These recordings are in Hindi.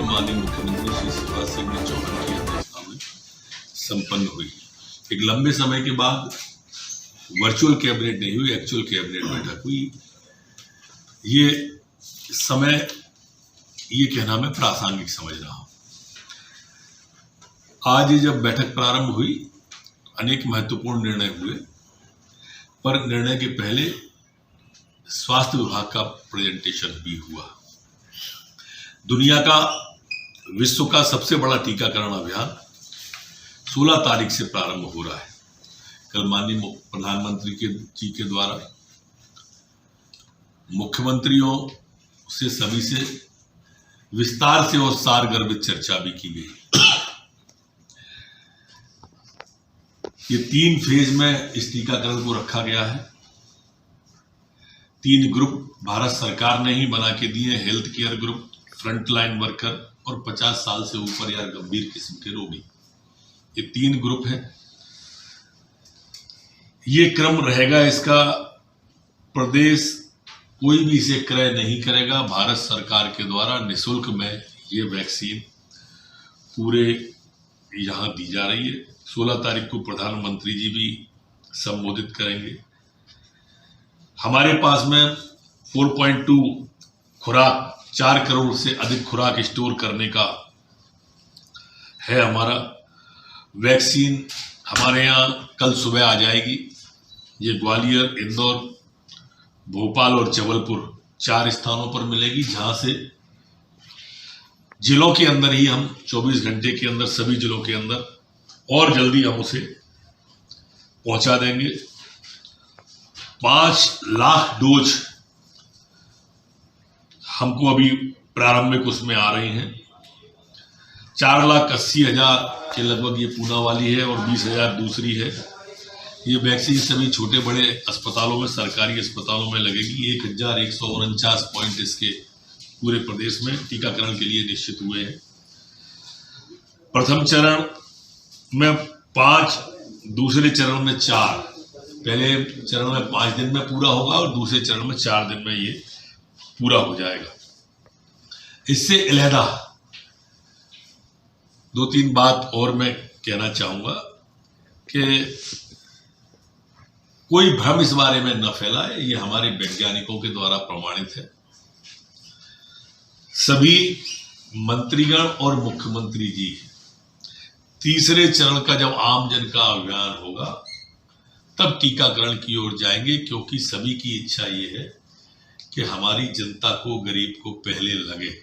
माननीय मुख्यमंत्री श्री शिवराज सिंह चौहान की अध्यक्षता में संपन्न हुई। एक लंबे समय के बाद वर्चुअल कैबिनेट नहीं हुई, एक्चुअल कैबिनेट बैठक हुई। ये समय, ये कहना मैं प्रासंगिक समझ रहा हूँ। आज जब बैठक प्रारंभ हुई, अनेक महत्वपूर्ण निर्णय हुए, पर निर्णय के पहले स्वास्थ्य विभाग का प्रेजेंटेशन भी हुआ। दुनिया का, विश्व का सबसे बड़ा टीकाकरण अभियान 16 तारीख से प्रारंभ हो रहा है। कल माननीय प्रधानमंत्री जी के द्वारा मुख्यमंत्रियों से, सभी से विस्तार से और सारगर्भित चर्चा भी की गई। ये 3 फेज में इस टीकाकरण को रखा गया है। 3 ग्रुप भारत सरकार ने ही बना के दिए, health care group, frontline worker और 50 साल से ऊपर या गंभीर किस्म के रोगी। ये 3 ग्रुप हैं। ये क्रम रहेगा इसका। प्रदेश कोई भी इसे क्रय नहीं करेगा। भारत सरकार के द्वारा निःशुल्क में ये वैक्सीन पूरे यहाँ दी जा रही है। 16 तारीख को प्रधानमंत्री जी भी संबोधित करेंगे। हमारे पास में 4.2 खुराक, 4 करोड़ से अधिक खुराक स्टोर करने का है हमारा। वैक्सीन हमारे यहाँ कल सुबह आ जाएगी। ये ग्वालियर, इंदौर, भोपाल और जबलपुर 4 स्थानों पर मिलेगी, जहां से जिलों के अंदर ही हम 24 घंटे के अंदर, सभी जिलों के अंदर और जल्दी हम उसे पहुंचा देंगे। 5 लाख डोज हमको अभी प्रारंभिक उसमें आ रही हैं। 4,80,000 के लगभग ये पूना वाली है और 20,000 दूसरी है। ये वैक्सीन सभी छोटे बड़े अस्पतालों में, सरकारी अस्पतालों में लगेगी। 1,149 पॉइंट इसके पूरे प्रदेश में टीकाकरण के लिए निश्चित हुए हैं। प्रथम चरण में 5, दूसरे चरण में 4। पहले चरण में 5 दिन में पूरा होगा और दूसरे चरण में 4 दिन में ये पूरा हो जाएगा। इससे अलहदा 2-3 बात और मैं कहना चाहूंगा कि कोई भ्रम इस बारे में न फैलाए। ये हमारे वैज्ञानिकों के द्वारा प्रमाणित है। सभी मंत्रीगण और मुख्यमंत्री जी तीसरे चरण का जब आम जन का अभियान होगा तब टीकाकरण की ओर जाएंगे, क्योंकि सभी की इच्छा ये है कि हमारी जनता को, गरीब को पहले लगे।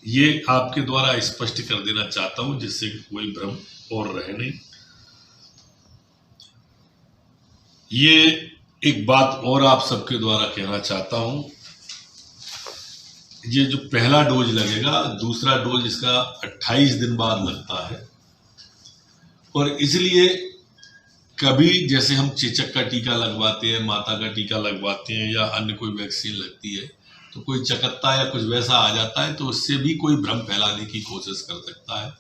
ये आपके द्वारा स्पष्ट कर देना चाहता हूं, जिससे कोई भ्रम और रहे नहीं। ये एक बात और आप सबके द्वारा कहना चाहता हूं, ये जो पहला डोज लगेगा, दूसरा डोज इसका 28 दिन बाद लगता है। और इसलिए कभी जैसे हम चेचक का टीका लगवाते हैं, माता का टीका लगवाते हैं या अन्य कोई वैक्सीन लगती है, तो कोई चकत्ता या कुछ वैसा आ जाता है तो उससे भी कोई भ्रम फैलाने की कोशिश कर सकता है।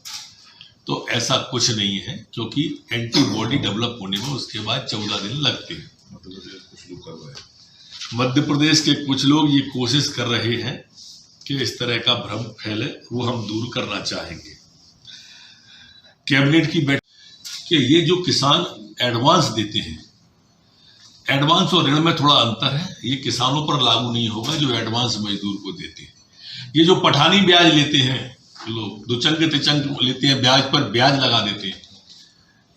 तो ऐसा कुछ नहीं है, क्योंकि एंटीबॉडी डेवलप होने में उसके बाद 14 दिन लगते हैं। मध्य प्रदेश के कुछ लोग ये कोशिश कर रहे हैं कि इस तरह का भ्रम फैले, वो हम दूर करना चाहेंगे। कैबिनेट की बैठक कि ये जो किसान एडवांस देते हैं, एडवांस और ऋण में थोड़ा अंतर है। ये किसानों पर लागू नहीं होगा जो एडवांस मजदूर को देते हैं। ये जो पठानी ब्याज लेते हैं लोग, दुचंग तिचंग लेते हैं, ब्याज पर ब्याज लगा देते हैं,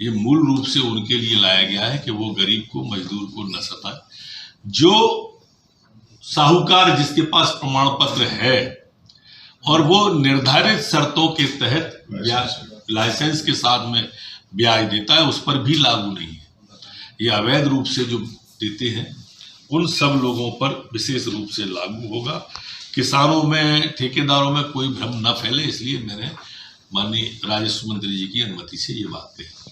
ये मूल रूप से उनके लिए लाया गया है कि वो गरीब को, मजदूर को न सताए। जो साहूकार जिसके पास प्रमाण पत्र है और वो निर्धारित शर्तों के तहत ब्याज, लाइसेंस के साथ में ब्याज देता है, उस पर भी लागू नहीं है। ये अवैध रूप से जो देते हैं उन सब लोगों पर विशेष रूप से लागू होगा। किसानों में, ठेकेदारों में कोई भ्रम न फैले, इसलिए मैंने माननीय राजस्व मंत्री जी की अनुमति से ये बात कही।